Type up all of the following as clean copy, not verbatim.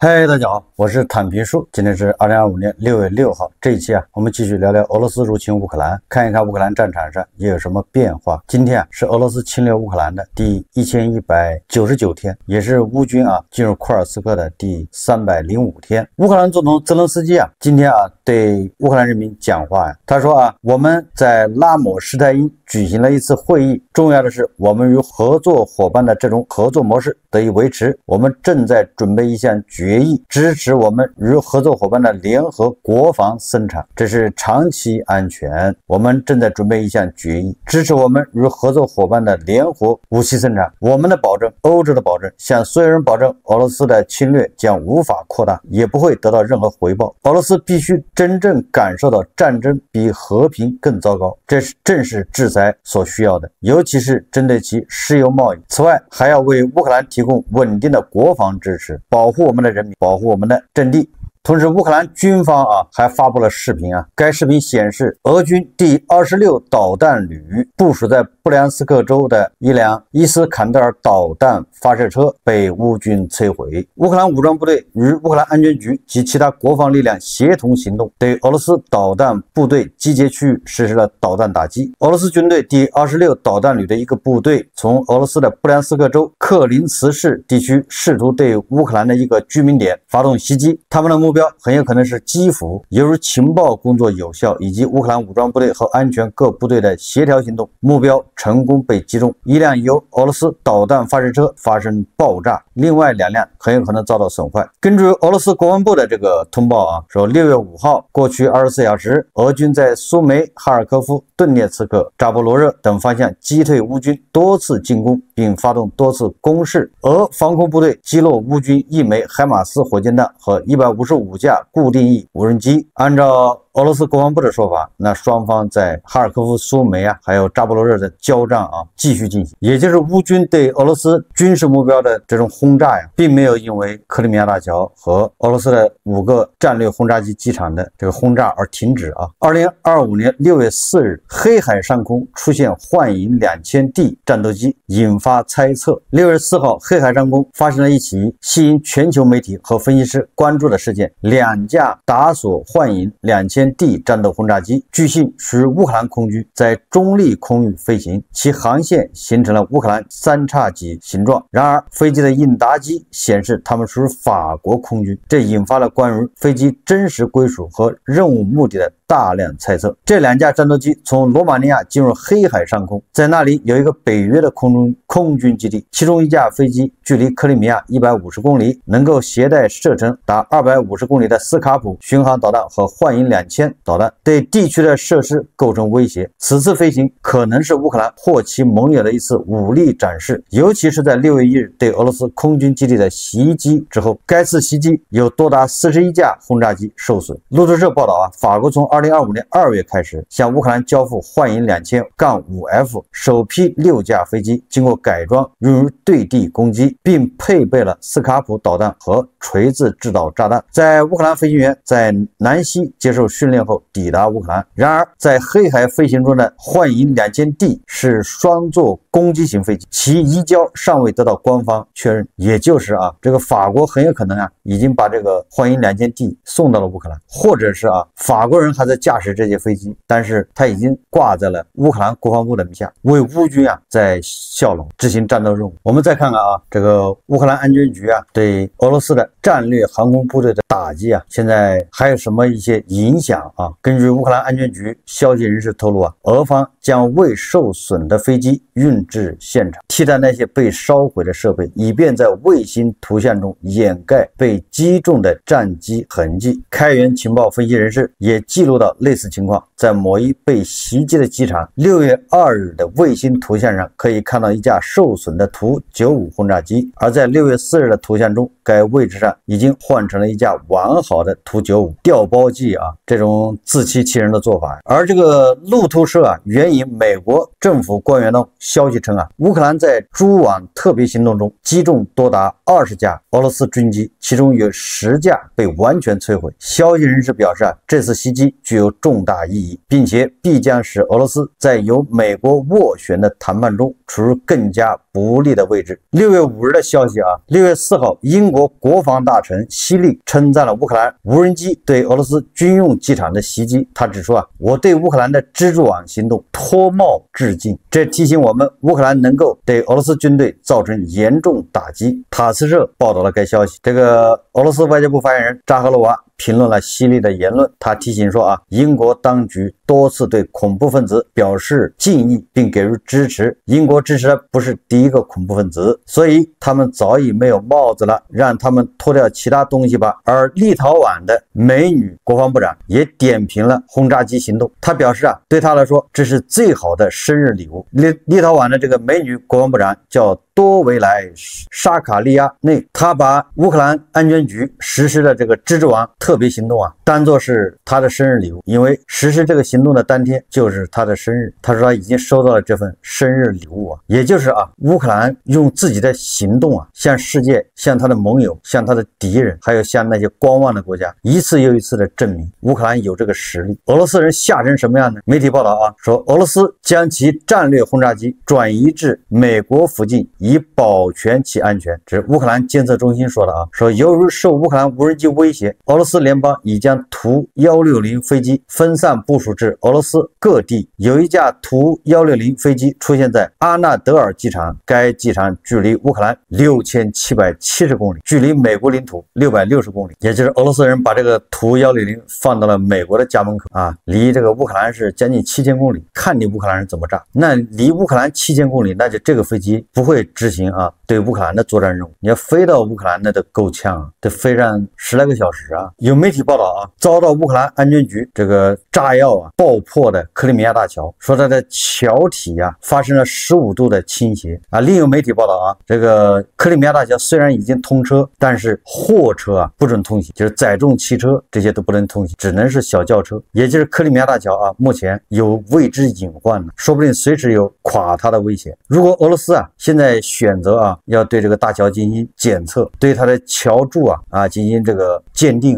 嗨，大家好，我是坦平叔。今天是2025年6月6号。这一期我们继续聊聊俄罗斯入侵乌克兰，看一看乌克兰战场上也有什么变化。今天是俄罗斯侵略乌克兰的第1199天，也是乌军进入库尔斯克的第305天。乌克兰总统泽连斯基今天对乌克兰人民讲话他说我们在拉姆施泰因举行了一次会议，重要的是我们与合作伙伴的这种合作模式得以维持。我们正在准备一项决议，支持我们与合作伙伴的联合国防生产，这是长期安全。我们正在准备一项决议，支持我们与合作伙伴的联合武器生产。我们的保证，欧洲的保证，向所有人保证，俄罗斯的侵略将无法扩大，也不会得到任何回报。俄罗斯必须真正感受到战争比和平更糟糕，这正是制裁所需要的，尤其是针对其石油贸易。此外，还要为乌克兰提供稳定的国防支持，保护我们的人民，保护我们的阵地。同时，乌克兰军方还发布了视频该视频显示，俄军第26导弹旅部署在布良斯克州的一辆伊斯坎德尔导弹发射车被乌军摧毁。乌克兰武装部队与乌克兰安全局及其他国防力量协同行动，对俄罗斯导弹部队集结区域实施了导弹打击。俄罗斯军队第26导弹旅的一个部队从俄罗斯的布良斯克州克林茨市地区试图对乌克兰的一个居民点发动袭击，他们的目标很有可能是基辅。由于情报工作有效，以及乌克兰武装部队和安全各部队的协调行动，目标成功被击中。一辆由俄罗斯导弹发射车发生爆炸，另外2辆很有可能遭到损坏。根据俄罗斯国防部的这个通报说6月5号过去24小时，俄军在苏梅、哈尔科夫、顿涅茨克、扎波罗热等方向击退乌军多次进攻，并发动多次攻势。俄防空部队击落乌军1枚海马斯火箭弹和155架固定翼无人机。按照俄罗斯国防部的说法，那双方在哈尔科夫、苏梅还有扎波罗热的交战继续进行，也就是乌军对俄罗斯军事目标的这种轰炸并没有因为克里米亚大桥和俄罗斯的5个战略轰炸机机场的这个轰炸而停止2025年6月4日，黑海上空出现幻影 2000D 战斗机，引发猜测。6月4号，黑海上空发生了一起吸引全球媒体和分析师关注的事件，2架达索幻影 2000D 战斗轰炸机据信属于乌克兰空军，在中立空域飞行，其航线形成了乌克兰3叉戟形状。然而，飞机的应答机显示它们属于法国空军，这引发了关于飞机真实归属和任务目的的大量猜测。这2架战斗机从罗马尼亚进入黑海上空，在那里有一个北约的空军基地，其中1架飞机距离克里米亚150公里，能够携带射程达250公里的斯卡普巡航导弹和幻影2000导弹，对地区的设施构成威胁。此次飞行可能是乌克兰或其盟友的一次武力展示，尤其是在6月1日对俄罗斯空军基地的袭击之后。该次袭击有多达41架轰炸机受损。路透社报道法国从2025年2月开始向乌克兰交付幻影 2000-5F 首批6架飞机，经过改装用于对地攻击，并配备了斯卡普导弹和锤子制导炸弹。在乌克兰飞行员在南西接受训练后抵达乌克兰。然而，在黑海飞行中的幻影 2000D 是双座攻击型飞机，其移交尚未得到官方确认，也就是这个法国很有可能已经把这个幻影 2000D 送到了乌克兰，或者是法国人还在驾驶这些飞机，但是他已经挂在了乌克兰国防部的名下，为乌军在效劳，执行战斗任务。我们再看看这个乌克兰安全局对俄罗斯的战略航空部队的打击现在还有什么一些影响根据乌克兰安全局消息人士透露俄方将未受损的飞机运至现场，替代那些被烧毁的设备，以便在卫星图像中掩盖被击中的战机痕迹。开源情报分析人士也记录到类似情况，在某一被袭击的机场，6月2日的卫星图像上可以看到一架受损的图95轰炸机，而在6月4日的图像中，该位置上已经换成了一架完好的图95。调包计这种自欺欺人的做法。而这个路透社援引美国政府官员的消息称乌克兰在蛛网特别行动中击中多达20架俄罗斯军机，其中有10架被完全摧毁。消息人士表示这次袭击具有重大意义，并且必将使俄罗斯在由美国斡旋的谈判中处于更加不利的位置。6月5日的消息6月4号，英国国防防大臣希利称赞了乌克兰无人机对俄罗斯军用机场的袭击。他指出我对乌克兰的蜘蛛网行动脱帽致敬，这提醒我们乌克兰能够对俄罗斯军队造成严重打击。塔斯社报道了该消息。这个俄罗斯外交部发言人扎赫罗娃评论了希利的言论，他提醒说英国当局多次对恐怖分子表示敬意并给予支持，英国支持的不是第一个恐怖分子，所以他们早已没有帽子了，让他们脱掉其他东西吧。而立陶宛的美女国防部长也点评了轰炸机行动，他表示对他来说这是最好的生日礼物。立陶宛的这个美女国防部长叫多维莱沙卡利亚内，他把乌克兰安全局实施的这个蜘蛛网特别行动当作是他的生日礼物，因为实施这个行动的当天就是他的生日。他说他已经收到了这份生日礼物也就是乌克兰用自己的行动向世界、向他的盟友、向他的敌人，还有向那些观望的国家一次又一次的证明乌克兰有这个实力。俄罗斯人吓成什么样呢？媒体报道说俄罗斯将其战略轰炸机转移至美国附近以保全其安全。这是乌克兰监测中心说的说由于受乌克兰无人机威胁，俄罗斯联邦已将图160飞机分散部署至俄罗斯各地。有一架图160飞机出现在阿纳德尔机场，该机场距离乌克兰6770公里，距离美国领土660公里。也就是俄罗斯人把这个图160放到了美国的家门口离这个乌克兰是将近7000公里，看你乌克兰人怎么炸。那离乌克兰7000公里，那就这个飞机不会执行对乌克兰的作战任务。你要飞到乌克兰那都够呛得飞上10来个小时有媒体报道遭到乌克兰安全局这个炸药爆破的克里米亚大桥，说它的桥体发生了15度的倾斜另有媒体报道这个克里米亚大桥虽然已经通车，但是货车不准通行，就是载重汽车这些都不能通行，只能是小轿车。也就是克里米亚大桥目前有未知隐患呢，说不定随时有垮塌的危险。如果俄罗斯现在选择要对这个大桥进行检测，对它的桥柱进行这个鉴定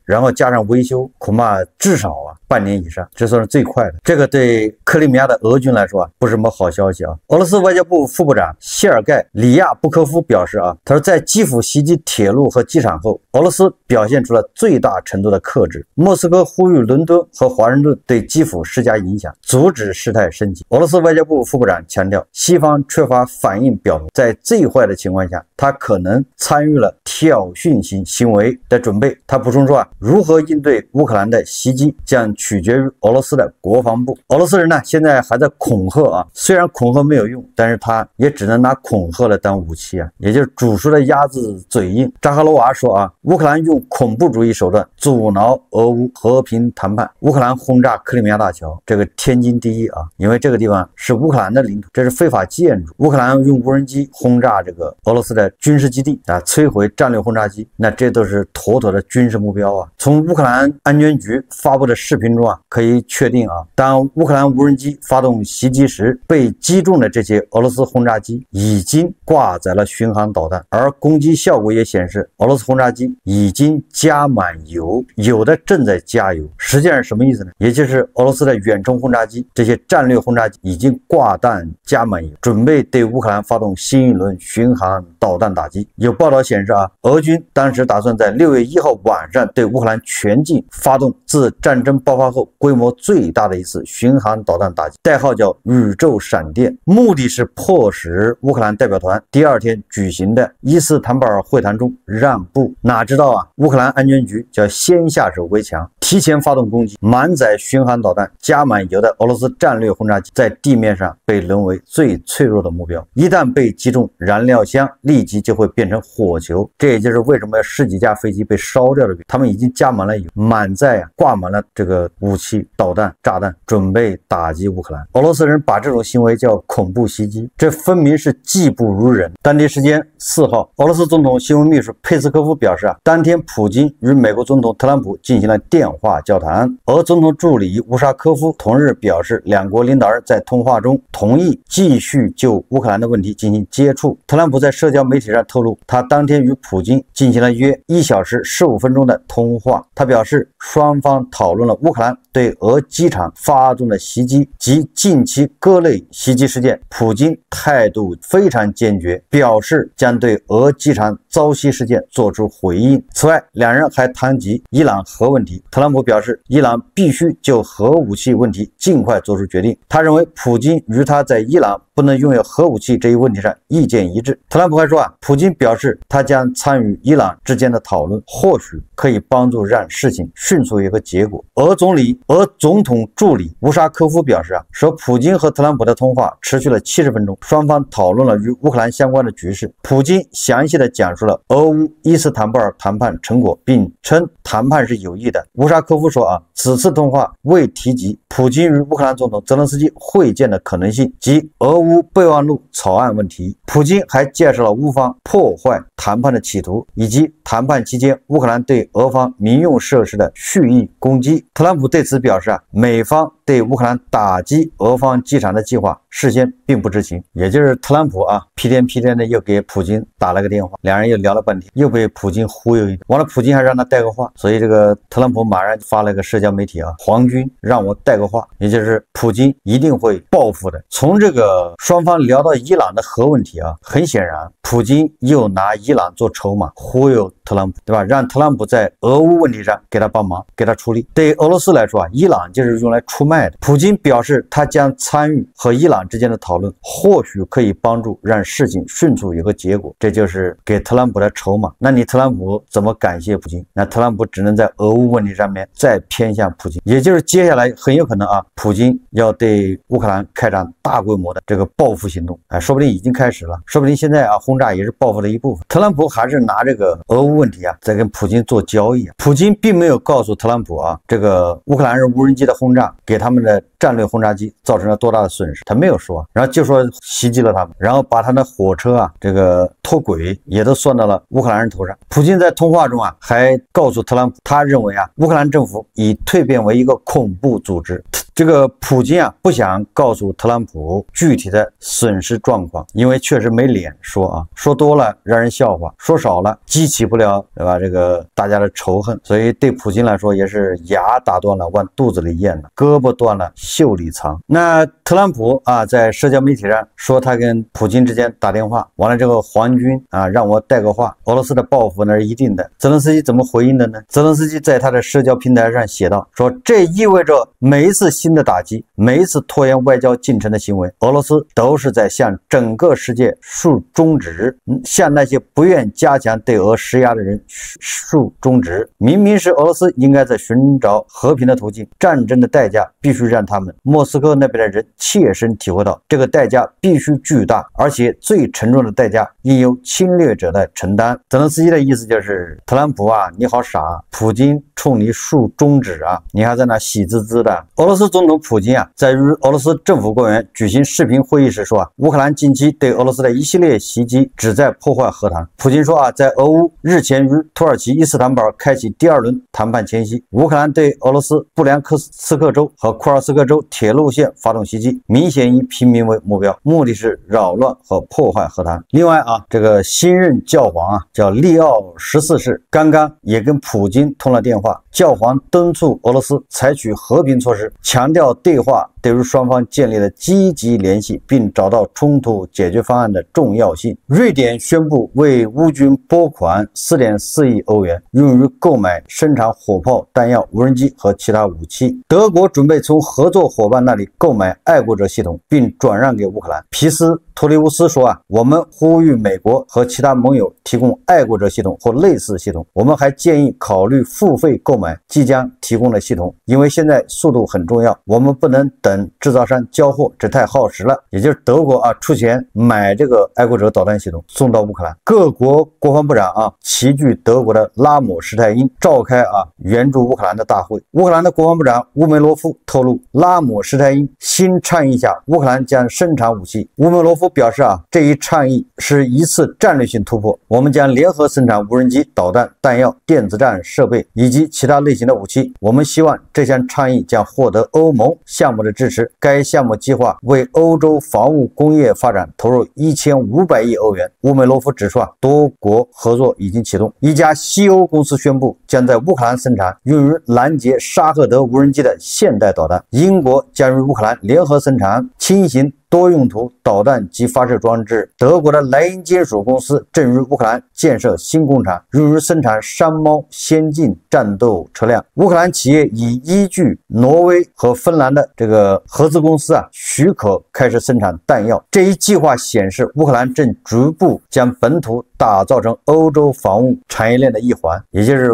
然后加上维修，恐怕至少半年以上，这算是最快的。这个对克里米亚的俄军来说不是什么好消息俄罗斯外交部副部长谢尔盖里亚布科夫表示他说在基辅袭击铁路和机场后，俄罗斯表现出了最大程度的克制。莫斯科呼吁伦敦和华盛顿对基辅施加影响，阻止事态升级。俄罗斯外交部副部长强调，西方缺乏反应表明，在最坏的情况下，他可能参与了挑衅性行为的准备。他补充说如何应对乌克兰的袭击将取决于俄罗斯的国防部。俄罗斯人呢现在还在恐吓虽然恐吓没有用，但是他也只能拿恐吓来当武器也就是煮熟的鸭子嘴硬。扎哈罗娃说乌克兰用恐怖主义手段阻挠俄乌和平谈判。乌克兰轰炸克里米亚大桥，这个天经地义因为这个地方是乌克兰的领土，这是非法建筑。乌克兰用无人机轰炸这个俄罗斯的军事基地摧毁战略轰炸机，那这都是妥妥的军事目标从乌克兰安全局发布的视频中可以确定当乌克兰无人机发动袭击时，被击中的这些俄罗斯轰炸机已经挂载了巡航导弹，而攻击效果也显示俄罗斯轰炸机已经加满油，有的正在加油。实际上是什么意思呢？也就是俄罗斯的远程轰炸机，这些战略轰炸机已经挂弹加满油，准备对乌克兰发动新一轮巡航导弹打击。有报道显示俄军当时打算在6月1号晚上对乌克兰全境发动自战争爆发后规模最大的一次巡航导弹打击，代号叫宇宙闪电，目的是迫使乌克兰代表团第二天举行的伊斯坦布尔会谈中让步。哪知道乌克兰安全局叫先下手为强，提前发动攻击，满载巡航导弹加满油的俄罗斯战略轰炸机在地面上被沦为最脆弱的目标，一旦被击中，燃料箱立即就会变成火球。这也就是为什么10几架飞机被烧掉的，他们已经加满了油，满载挂满了这个武器、导弹、炸弹，准备打击乌克兰。俄罗斯人把这种行为叫恐怖袭击，这分明是技不如人。当地时间4号，俄罗斯总统新闻秘书佩斯科夫表示当天普京与美国总统特朗普进行了电话交谈。俄总统助理乌沙科夫同日表示，两国领导人在通话中同意继续就乌克兰的问题进行接触。特朗普在社交媒体上透露，他当天与普京进行了约1小时15分钟的通话。他表示，双方讨论了乌克兰克兰对俄机场发动的袭击及近期各类袭击事件，普京态度非常坚决，表示将对俄机场遭袭事件作出回应。此外，两人还谈及伊朗核问题。特朗普表示，伊朗必须就核武器问题尽快做出决定。他认为普京与他在伊朗不能拥有核武器这一问题上意见一致。特朗普还说普京表示他将参与伊朗之间的讨论，或许可以帮助让事情迅速有个结果。俄总统助理乌沙科夫表示说普京和特朗普的通话持续了70分钟，双方讨论了与乌克兰相关的局势。普京详细的讲述了俄乌伊斯坦布尔谈判成果，并称谈判是有益的。乌沙科夫说此次通话未提及普京与乌克兰总统泽连斯基会见的可能性及俄乌备忘录草案问题。普京还介绍了乌方破坏谈判的企图，以及谈判期间乌克兰对俄方民用设施的蓄意攻击。特朗普对此表示美方对乌克兰打击俄方机场的计划事先并不知情。也就是特朗普屁颠屁颠的又给普京打了个电话，两人又聊了半天，又被普京忽悠一顿。完了，普京还让他带个话，所以这个特朗普马上发了个社交媒体皇军让我带个话，也就是普京一定会报复的。从这个双方聊到伊朗的核问题很显然普京又拿伊朗做筹码忽悠特朗普，对吧？让特朗普在俄乌问题上给他帮忙，给他出力。对俄罗斯来说伊朗就是用来出卖的。普京表示他将参与和伊朗之间的讨论，或许可以帮助让事情迅速有个结果，这就是给特朗普的筹码。那你特朗普怎么感谢普京？那特朗普只能在俄乌问题上面再偏向普京，也就是接下来很有可能普京要对乌克兰开展大规模的这个报复行动，说不定已经开始了，说不定现在轰炸也是报复的一部分。特朗普还是拿这个俄乌问题在跟普京做交易。普京并没有告诉特朗普这个乌克兰人无人机的轰炸给他们的战略轰炸机造成了多大的损失，他没有说，然后就说袭击了他们，然后把他的火车这个脱轨也都算到了乌克兰人头上。普京在通话中还告诉特朗普，他认为乌克兰政府已蜕变为一个恐怖组织。这个普京不想告诉特朗普具体的损失状况，因为确实没脸说说多了让人笑话，说少了激起不了，对吧？这个大家的仇恨，所以对普京来说也是牙打断了往肚子里咽的，胳膊断了袖里藏。那特朗普在社交媒体上说他跟普京之间打电话，完了这个皇军让我带个话，俄罗斯的报复那是一定的。泽连斯基怎么回应的呢？泽连斯基在他的社交平台上写道，说这意味着每一次新的打击，每一次拖延外交进程的行为，俄罗斯都是在向整个世界竖中指，向那些不愿加强对俄施压的人竖中指。明明是俄罗斯应该在寻找和平的途径，战争的代价必须让他们莫斯科那边的人切身体会到，这个代价必须巨大，而且最沉重的代价应由侵略者来承担。泽连斯基的意思就是特朗普你好傻，普京冲你竖中指你还在那喜滋滋的。俄罗斯总统普京在与俄罗斯政府官员举行视频会议时说乌克兰近期对俄罗斯的一系列袭击旨在破坏和谈。普京说在俄乌日前与土耳其伊斯坦布尔开启第二轮谈判前夕，乌克兰对俄罗斯布良斯克州和库尔斯克州铁路线发动袭击，明显以平民为目标，目的是扰乱和破坏和谈。另外这个新任教皇叫利奥14世，刚刚也跟普京通了电话，教皇敦促俄罗斯采取和平措施，强调对话对于双方建立了积极联系并找到冲突解决方案的重要性。瑞典宣布为乌军拨款 4.4 亿欧元，用于购买生产火炮、弹药、无人机和其他武器。德国准备从合作伙伴那里购买爱国者系统，并转让给乌克兰。皮斯托利乌斯说我们呼吁美国和其他盟友提供爱国者系统或类似系统。我们还建议考虑付费购买即将提供的系统，因为现在速度很重要，我们不能等制造商交货，这太耗时了。也就是德国出钱买这个爱国者导弹系统送到乌克兰。各国国防部长齐聚德国的拉姆施泰因召开援助乌克兰的大会。乌克兰的国防部长乌梅罗夫透露，拉姆施泰因新倡议下，乌克兰将生产武器。乌梅罗夫表示这一倡议是一次战略性突破，我们将联合生产无人机、导弹、弹药、电子战设备以及其他类型的武器。我们希望这项倡议将获得欧盟项目的支支持。该项目计划为欧洲防务工业发展投入1500亿欧元。乌梅罗夫指出多国合作已经启动。一家西欧公司宣布将在乌克兰生产用于拦截沙赫德无人机的现代导弹。英国将与乌克兰联合生产轻型多用途导弹及发射装置。德国的莱茵金属公司正于乌克兰建设新工厂，用于生产山猫先进战斗车辆。乌克兰企业已依据挪威和芬兰的这个合资公司许可开始生产弹药。这一计划显示，乌克兰正逐步将本土打造成欧洲防务产业链的一环，也就是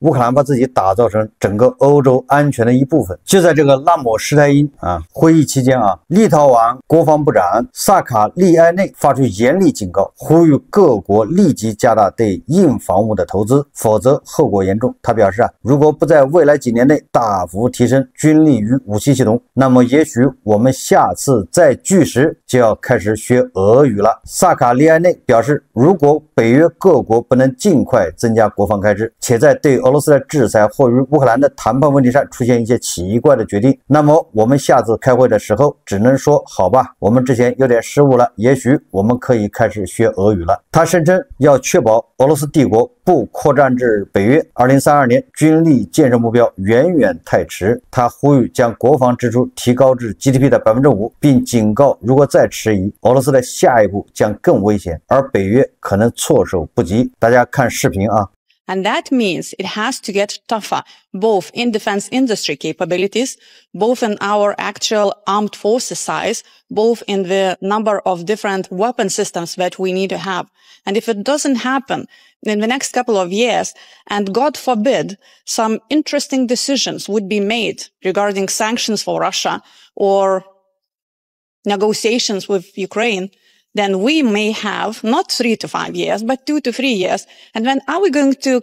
乌克兰把自己打造成整个欧洲安全的一部分。就在这个拉姆施泰因会议期间立陶宛国防部长萨卡利埃内发出严厉警告，呼吁各国立即加大对硬防务的投资，否则后果严重。他表示如果不在未来几年内大幅提升军力与武器系统，那么也许我们下次再聚时就要开始学俄语了。萨卡利埃内表示，如果北约各国不能尽快增加国防开支，且在对俄罗斯的制裁或与乌克兰的谈判问题上出现一些奇怪的决定，那么我们下次开会的时候只能说好吧，我们之前有点失误了，也许我们可以开始学俄语了。他声称要确保俄罗斯帝国不扩张至北约，2032年军力建设目标远远太迟。他呼吁将国防支出提高至 GDP 的 5%， 并警告如果再迟疑，俄罗斯的下一步将更危险，而北约可能措手不及。大家看视频And that means it has to get tougher, both in defense industry capabilities, both in our actual armed forces size, both in the number of different weapon systems that we need to have. And if it doesn't happen in the next couple of years, and God forbid, some interesting decisions would be made regarding sanctions for Russia or negotiations with Ukraine, then we may have not 3 to 5 years, but 2 to 3 years. And then are we going to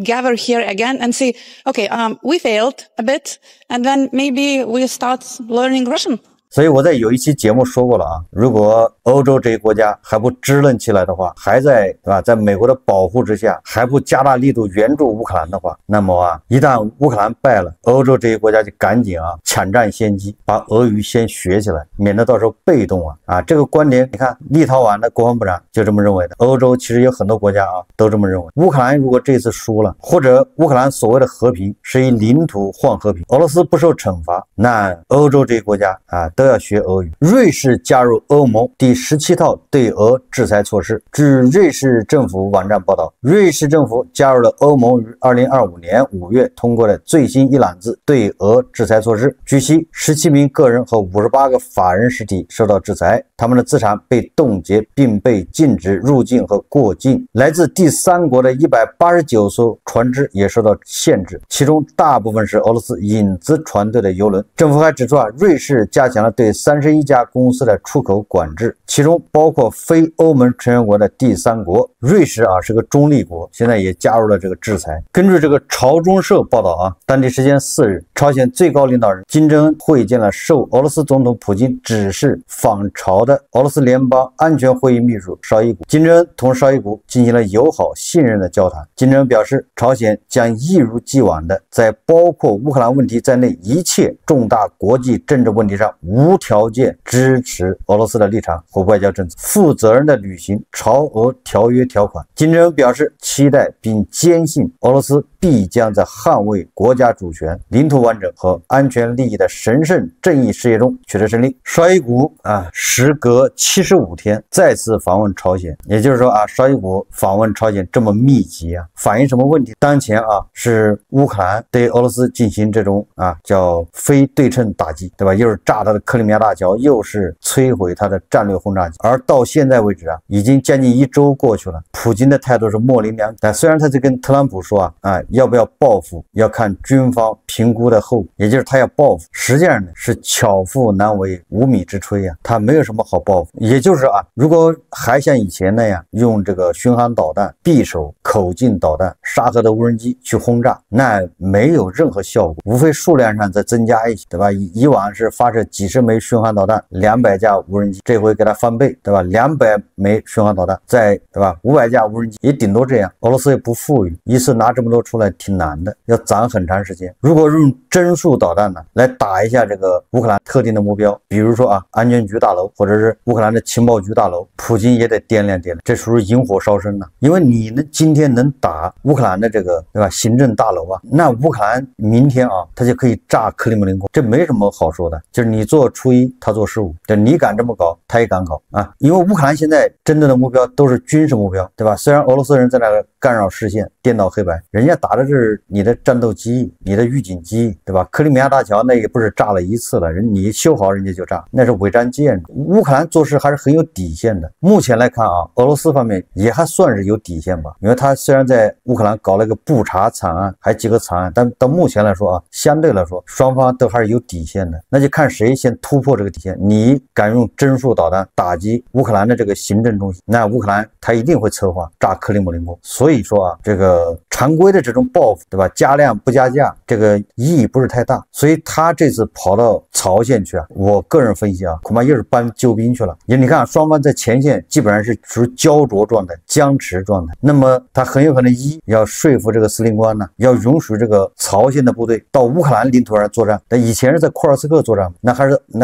gather here again and say, okay, we failed a bit, and then maybe we start learning Russian? 所以我在有一期节目说过了如果欧洲这些国家还不支棱起来的话，还在在美国的保护之下，还不加大力度援助乌克兰的话，那么一旦乌克兰败了，欧洲这些国家就赶紧抢占先机，把俄语先学起来，免得到时候被动这个观点你看立陶宛的国防部长就这么认为的，欧洲其实有很多国家都这么认为。乌克兰如果这次输了，或者乌克兰所谓的和平是以领土换和平，俄罗斯不受惩罚，那欧洲这些国家都要学俄语。瑞士加入欧盟第17套对俄制裁措施。据瑞士政府网站报道，瑞士政府加入了欧盟于2025年5月通过的最新一揽子对俄制裁措施。据悉，17名个人和58个法人实体受到制裁，他们的资产被冻结并被禁止入境和过境。来自第三国的189艘船只也受到限制，其中大部分是俄罗斯影子船队的油轮。政府还指出瑞士加强了对31家公司的出口管制，其中包括非欧盟成员国的第三国。瑞士是个中立国，现在也加入了这个制裁。根据这个朝中社报道当地时间4日，朝鲜最高领导人金正恩会见了受俄罗斯总统普京指示访朝的俄罗斯联邦安全会议秘书绍伊古。金正恩同绍伊古进行了友好信任的交谈。金正恩表示，朝鲜将一如既往的在包括乌克兰问题在内一切重大国际政治问题上无条件支持俄罗斯的立场和外交政策，负责任的履行朝俄条约条款。金正恩表示，期待并坚信俄罗斯必将在捍卫国家主权、领土完整和安全利益的神圣正义事业中取得胜利。绍伊古时隔75天再次访问朝鲜，也就是说绍伊古访问朝鲜这么密集反映什么问题？当前是乌克兰对俄罗斯进行这种叫非对称打击，对吧？又是炸他的克里米亚大桥，又是摧毁他的战略轰炸机，而到现在为止已经将近1周过去了，普京的态度是模棱两可。但虽然他就跟特朗普说要不要报复要看军方评估的后果，也就是他要报复，实际上呢是巧妇难为无米之炊他没有什么好报复。也就是如果还像以前那样用这个巡航导弹、匕首、口径导弹、沙赫的无人机去轰炸，那没有任何效果，无非数量上再增加一些，对吧？以往是发射几十枚巡航导弹，200架无人机，这回给它翻倍，对吧？200枚巡航导弹，对吧？500架无人机，也顶多这样。俄罗斯也不富裕，一次拿这么多出来来挺难的，要攒很长时间。如果用帧数导弹呢来打一下这个乌克兰特定的目标，比如说安全局大楼或者是乌克兰的情报局大楼，普京也得掂量掂量，这属于引火烧身了。因为你呢今天能打乌克兰的这个对吧行政大楼那乌克兰明天他就可以炸克里姆林宫，这没什么好说的，就是你做初一，他做15，就你敢这么搞，他也敢搞因为乌克兰现在针对的目标都是军事目标，对吧？虽然俄罗斯人在那个干扰视线、颠倒黑白，人家打的是你的战斗机翼、你的预警机翼，对吧？克里米亚大桥那也不是炸了一次了，你修好人家就炸，那是伪战舰。乌克兰做事还是很有底线的。目前来看俄罗斯方面也还算是有底线吧，因为他虽然在乌克兰搞了一个布查惨案，还几个惨案，但到目前来说相对来说双方都还是有底线的。那就看谁先突破这个底线。你敢用帧数导弹打击乌克兰的这个行政中心，那乌克兰他一定会策划炸克里姆林宫。所以说这个常规的这种报复，对吧？加量不加价，这个意义不是太大。所以他这次跑到朝鲜去我个人分析恐怕又是搬救兵去了。因为你看双方在前线基本上是处于焦灼状态、僵持状态，那么他很有可能要说服这个司令官呢，要允许这个朝鲜的部队到乌克兰领土上作战。但以前是在库尔斯克作战，那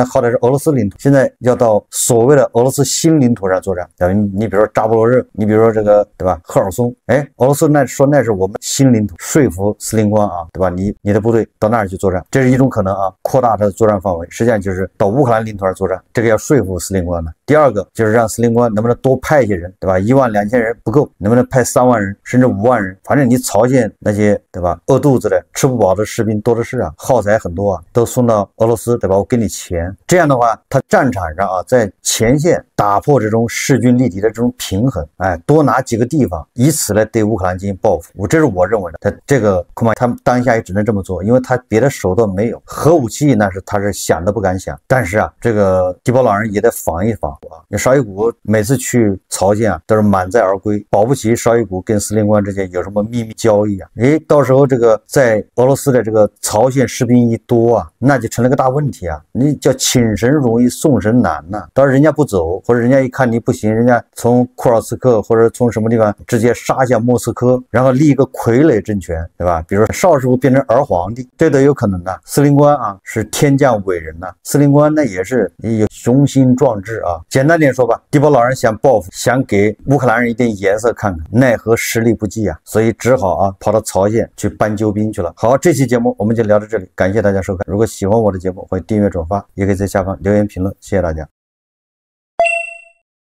好歹是俄罗斯领土，现在要到所谓的俄罗斯新领土上作战。你比如说扎波罗热，你比如说这个对吧赫尔松，俄罗斯那是我们新领土，说服司令官对吧？你的部队到那儿去作战，这是一种可能扩大它的作战范围，实际上就是到乌克兰领土上作战，这个要说服司令官的。第二个就是让司令官能不能多派一些人，对吧？12000人不够，能不能派3万人甚至5万人？反正你朝鲜那些对吧饿肚子的吃不饱的士兵多的是耗材很多都送到俄罗斯，对吧？我给你钱。这样的话他战场上在前线打破这种势均力敌的这种平衡，多拿几个地方，以此来对乌克兰进行报复。这是我认为的。他这个恐怕他当下也只能这么做，因为他别的手段没有。核武器那是他是想都不敢想。但是这个地保老人也得防一防绍伊古每次去朝鲜都是满载而归，保不齐绍伊古跟司令官之间有什么秘密交易到时候这个在俄罗斯的这个朝鲜士兵一多那就成了个大问题你叫请神容易送神难到时候人家不走，或者人家一看你不行，人家从库尔斯克或者从什么地方直接杀向莫斯科，然后立一个傀儡政权，对吧？比如说邵师傅变成儿皇帝，这都有可能的。司令官是天降伟人司令官那也是有雄心壮志简单点说吧，地保老人想报复，想给乌克兰人一点颜色看看，奈何实力不济所以只好跑到朝鲜去搬救兵去了。好，这期节目我们就聊到这里，感谢大家收看。如果喜欢我的节目，欢迎订阅转发，也可以在下方留言评论，谢谢大家。